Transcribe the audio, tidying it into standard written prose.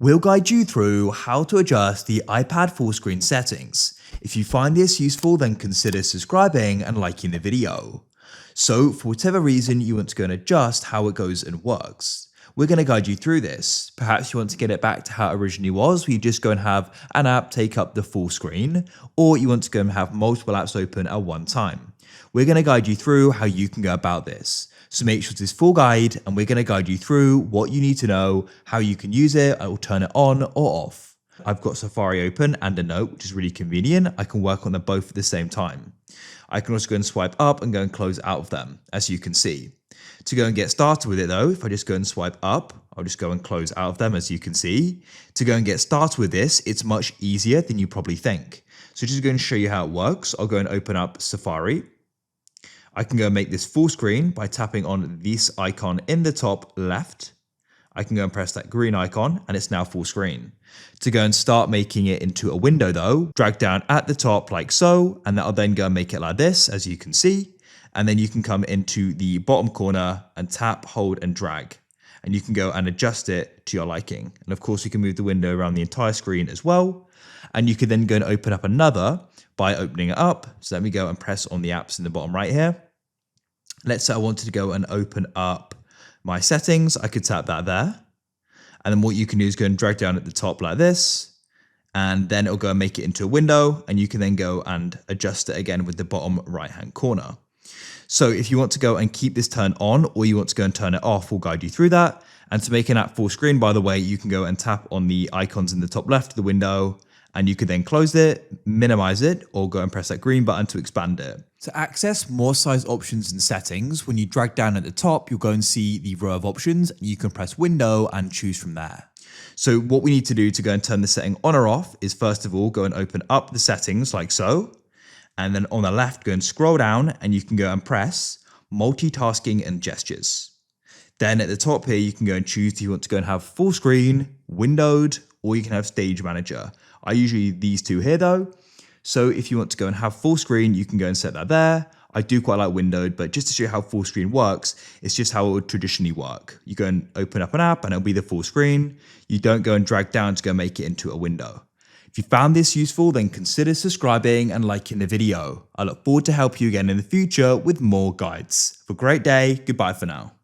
We'll guide you through how to adjust the iPad full screen settings. If you find this useful, then consider subscribing and liking the video. So for whatever reason you want to go and adjust how it goes and works, we're going to guide you through this. Perhaps you want to get it back to how it originally was, where you just go and have an app take up the full screen, or you want to go and have multiple apps open at one time. We're going to guide you through how you can go about this. So make sure this full guide, and we're going to guide you through what you need to know, how you can use it, or turn it on or off. I've got Safari open and a note, which is really convenient. I can work on them both at the same time. I can also go and swipe up and go and close out of them, as you can see. To go and get started with it though, if I just go and swipe up, I'll just go and close out of them, as you can see. To go and get started with this, it's much easier than you probably think. So just going to show you how it works. I'll go and open up Safari. I can go and make this full screen by tapping on this icon in the top left. I can go and press that green icon and it's now full screen. To go and start making it into a window though, drag down at the top like so, and that'll then go and make it like this, as you can see. And then you can come into the bottom corner and tap, hold and drag. And you can go and adjust it to your liking. And of course you can move the window around the entire screen as well. And you can then go and open up another by opening it up. So let me go and press on the apps in the bottom right here. Let's say I wanted to go and open up my settings. I could tap that there. And then what you can do is go and drag down at the top like this. And then it'll go and make it into a window. And you can then go and adjust it again with the bottom right hand corner. So if you want to go and keep this turned on or you want to go and turn it off, we'll guide you through that. And to make an app full screen, by the way, you can go and tap on the icons in the top left of the window. And you can then close it, minimize it, or go and press that green button to expand it. To access more size options and settings, when you drag down at the top, you'll go and see the row of options. You can press window and choose from there. So what we need to do to go and turn the setting on or off is first of all, go and open up the settings like so. And then on the left, go and scroll down and you can go and press multitasking and gestures. Then at the top here, you can go and choose if you want to go and have full screen, windowed, or you can have stage manager. I usually these two here though. So if you want to go and have full screen, you can go and set that there. I do quite like windowed, but just to show you how full screen works, it's just how it would traditionally work. You go and open up an app and it'll be the full screen. You don't go and drag down to go make it into a window. If you found this useful, then consider subscribing and liking the video. I look forward to help you again in the future with more guides. Have a great day. Goodbye for now.